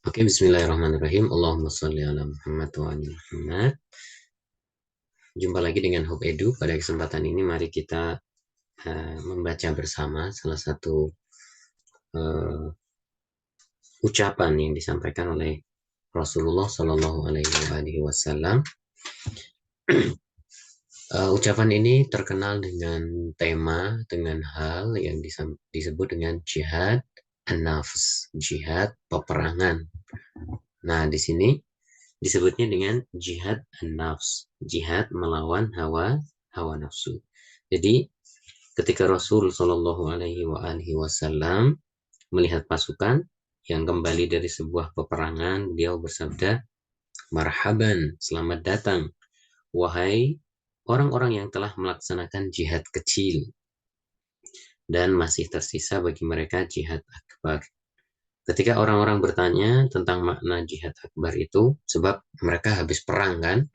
Oke, bismillahirrahmanirrahim. Allahumma sholli ala Muhammad wa ali Muhammad. Jumpa lagi dengan Hope Edu. Pada kesempatan ini mari kita membaca bersama salah satu uh, ucapan yang disampaikan oleh Rasulullah Shallallahu Alaihi Wasallam. Ucapan ini terkenal dengan tema, dengan hal yang disebut dengan jihad an-nafs, jihad peperangan. Nah, di sini disebutnya dengan jihad an-nafs, jihad melawan hawa nafsu. Jadi ketika Rasul Shallallahu Alaihi Wasallam melihat pasukan yang kembali dari sebuah peperangan, beliau bersabda, "Marhaban, selamat datang, wahai orang-orang yang telah melaksanakan jihad kecil, dan masih tersisa bagi mereka jihad akbar." Ketika orang-orang bertanya tentang makna jihad akbar itu, sebab mereka habis perang kan,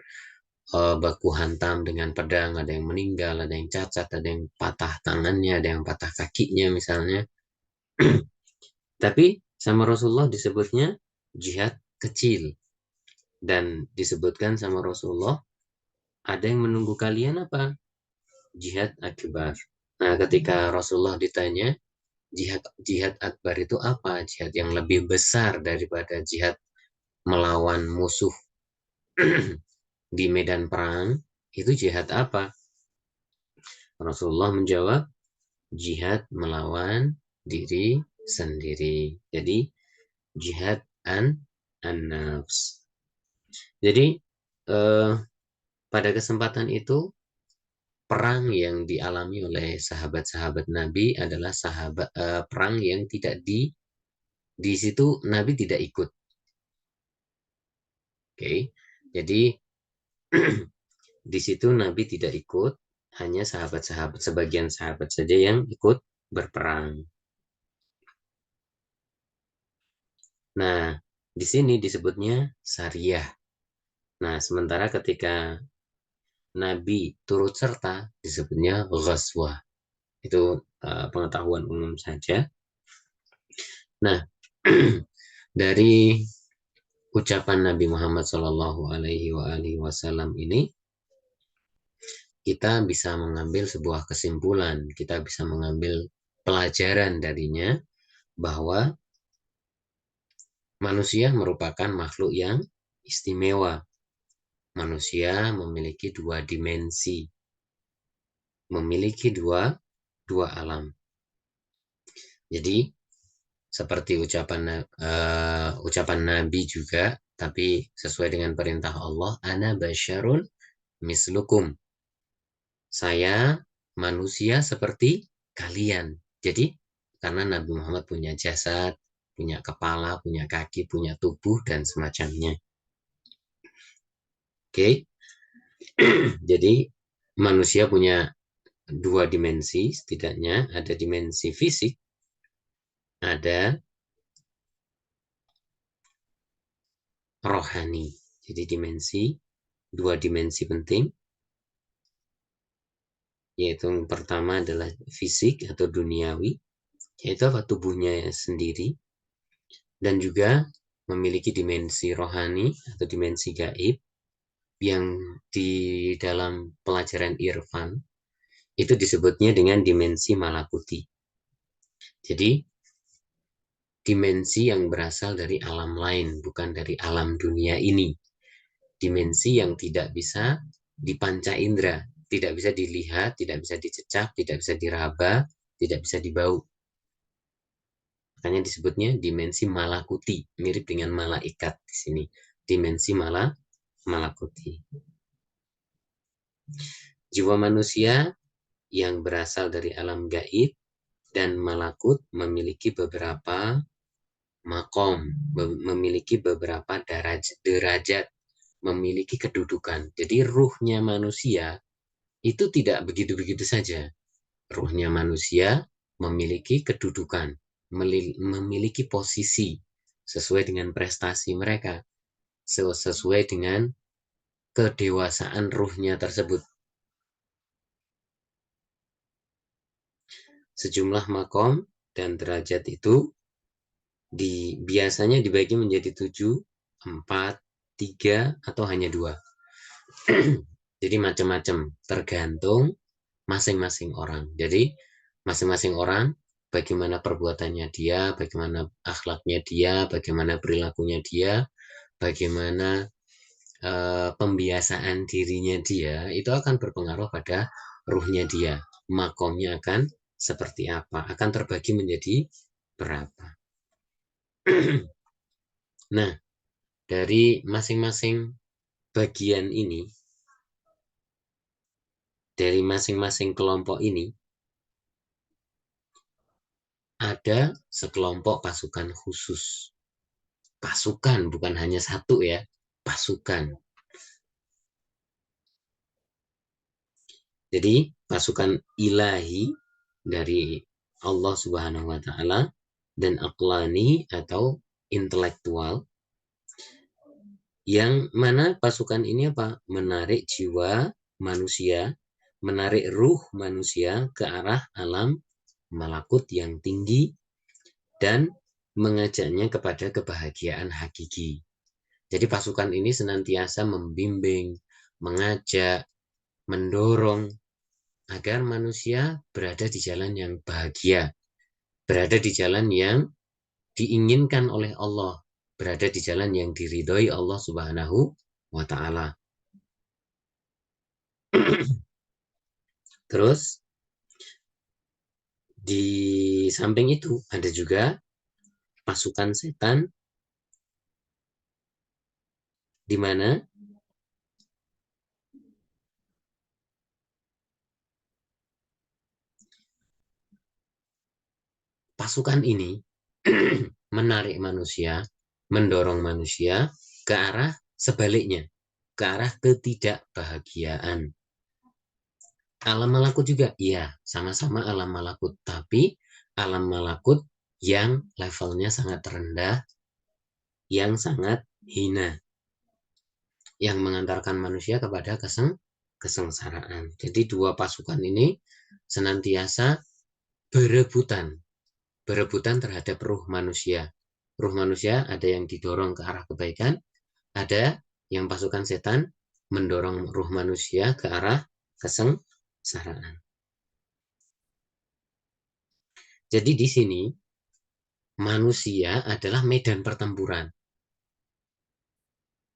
baku hantam dengan pedang, ada yang meninggal, ada yang cacat, ada yang patah tangannya, ada yang patah kakinya misalnya. Tapi sama Rasulullah disebutnya jihad kecil. Dan disebutkan sama Rasulullah, ada yang menunggu kalian apa? Jihad akbar. Nah, ketika Rasulullah ditanya, jihad akbar itu apa? Jihad yang lebih besar daripada jihad melawan musuh di medan perang, itu jihad apa? Rasulullah menjawab, jihad melawan diri sendiri. Jadi jihad an-nafs. Jadi pada kesempatan itu perang yang dialami oleh sahabat-sahabat Nabi adalah perang yang tidak di situ Nabi tidak ikut. Oke. Jadi di situ Nabi tidak ikut, hanya sahabat-sahabat, sebagian sahabat saja yang ikut berperang. Nah, di sini disebutnya syariah. Nah, sementara ketika Nabi turut serta disebutnya ghazwah. Itu pengetahuan umum saja. Nah, dari ucapan Nabi Muhammad Shallallahu Alaihi Wasallam ini, kita bisa mengambil sebuah kesimpulan, kita bisa mengambil pelajaran darinya bahwa manusia merupakan makhluk yang istimewa. Manusia memiliki dua dimensi, memiliki dua alam. Jadi seperti ucapan Nabi juga, tapi sesuai dengan perintah Allah, ana basyarun mislukum. Saya manusia seperti kalian. Jadi karena Nabi Muhammad punya jasad, punya kepala, punya kaki, punya tubuh dan semacamnya. Oke. Jadi manusia punya dua dimensi, setidaknya ada dimensi fisik, ada rohani. Jadi dua dimensi penting, yaitu yang pertama adalah fisik atau duniawi, yaitu apa? Tubuhnya sendiri, dan juga memiliki dimensi rohani atau dimensi gaib, yang di dalam pelajaran Irfan itu disebutnya dengan dimensi malakuti. Jadi dimensi yang berasal dari alam lain, bukan dari alam dunia ini. Dimensi yang tidak bisa dipanca indera, tidak bisa dilihat, tidak bisa dicecap, tidak bisa diraba, tidak bisa dibau. Makanya disebutnya dimensi malakuti, mirip dengan malaikat di sini. Dimensi malakuti. Jiwa manusia yang berasal dari alam gaib dan malakut memiliki beberapa makom, memiliki beberapa derajat, memiliki kedudukan. Jadi ruhnya manusia itu tidak begitu-begitu saja. Ruhnya manusia memiliki kedudukan, memiliki posisi sesuai dengan prestasi mereka, sesuai dengan kedewasaan ruhnya tersebut. Sejumlah makom dan derajat itu biasanya dibagi menjadi 7, 4, 3, atau hanya 2. Jadi macam-macam, tergantung masing-masing orang. Jadi masing-masing orang, bagaimana perbuatannya dia, bagaimana akhlaknya dia, bagaimana perilakunya dia, bagaimana pembiasaan dirinya dia, itu akan berpengaruh pada ruhnya dia. Makomnya akan seperti apa, akan terbagi menjadi berapa. Nah, dari masing-masing bagian ini, dari masing-masing kelompok ini, ada sekelompok pasukan khusus. Pasukan, bukan hanya satu ya, pasukan. Jadi pasukan ilahi dari Allah Subhanahu wa taala dan aqlani atau intelektual, yang mana pasukan ini apa? Menarik jiwa manusia, menarik ruh manusia ke arah alam malakut yang tinggi dan mengajaknya kepada kebahagiaan hakiki. Jadi pasukan ini senantiasa membimbing, mengajak, mendorong agar manusia berada di jalan yang bahagia, berada di jalan yang diinginkan oleh Allah, berada di jalan yang diridhoi Allah Subhanahu wa taala. Terus di samping itu ada juga pasukan setan, di mana pasukan ini menarik manusia, mendorong manusia ke arah sebaliknya, ke arah ketidakbahagiaan. Alam malakut juga, iya, sama-sama alam malakut, tapi alam malakut yang levelnya sangat rendah, yang sangat hina, yang mengantarkan manusia kepada kesengsaraan. Jadi dua pasukan ini senantiasa berebutan, berebutan terhadap ruh manusia. Ruh manusia ada yang didorong ke arah kebaikan, ada yang pasukan setan mendorong ruh manusia ke arah kesengsaraan. Jadi di sini manusia adalah medan pertempuran.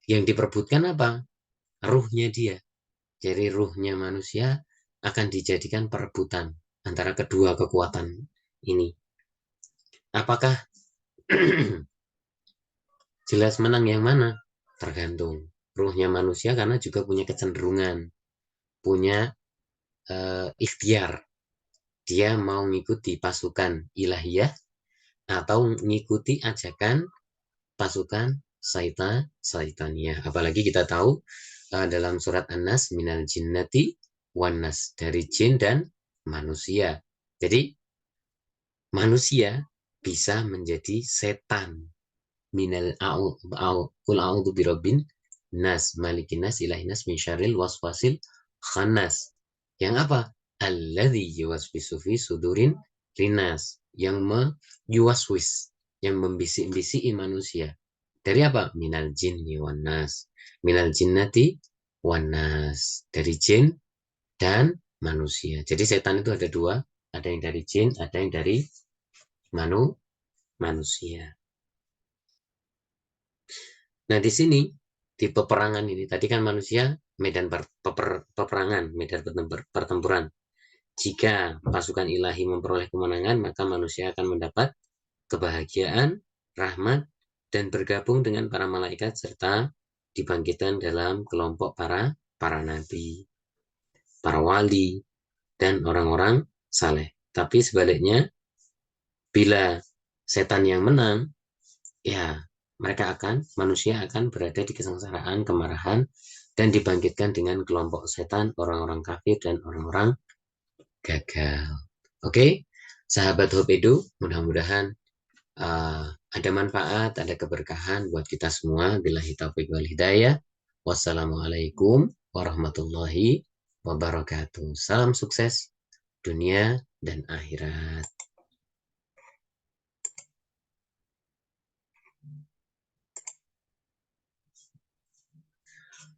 Yang diperbutkan apa? Ruhnya dia. Jadi ruhnya manusia akan dijadikan perebutan antara kedua kekuatan ini. Apakah jelas menang yang mana? Tergantung. Ruhnya manusia karena juga punya kecenderungan, punya ikhtiar. Dia mau ngikuti pasukan ilahiyah atau ngikuti ajakan pasukan Saitaniyah. Apalagi kita tahu dalam surat An-Nas, minal jinnati wan nas, dari jin dan manusia. Jadi manusia bisa menjadi setan. Minal qul a'udzu birabbin nas, malikin nas, ilahin nas, min syarril waswasil khannas. Yang apa? Alladzi yuwaswisu fi sudurin linas, yang yuwaswis, yang membisik-bisiki manusia. Dari apa? Minal jinni wan nas. Minal jinnati wan nas. Dari jin dan manusia. Jadi setan itu ada dua, ada yang dari jin, ada yang dari manusia. Nah, di sini di peperangan ini tadi kan manusia medan peperangan, medan pertempuran. Jika pasukan ilahi memperoleh kemenangan, maka manusia akan mendapat kebahagiaan, rahmat, dan bergabung dengan para malaikat serta dibangkitkan dalam kelompok para nabi, para wali, dan orang-orang saleh. Tapi sebaliknya, bila setan yang menang, ya manusia akan berada di kesengsaraan, kemarahan, dan dibangkitkan dengan kelompok setan, orang-orang kafir, dan orang-orang gagal. Oke, sahabat Hopedo, mudah-mudahan ada manfaat, ada keberkahan buat kita semua. Billahi taufiq wal hidayah. Wassalamualaikum warahmatullahi wabarakatuh. Salam sukses dunia dan akhirat.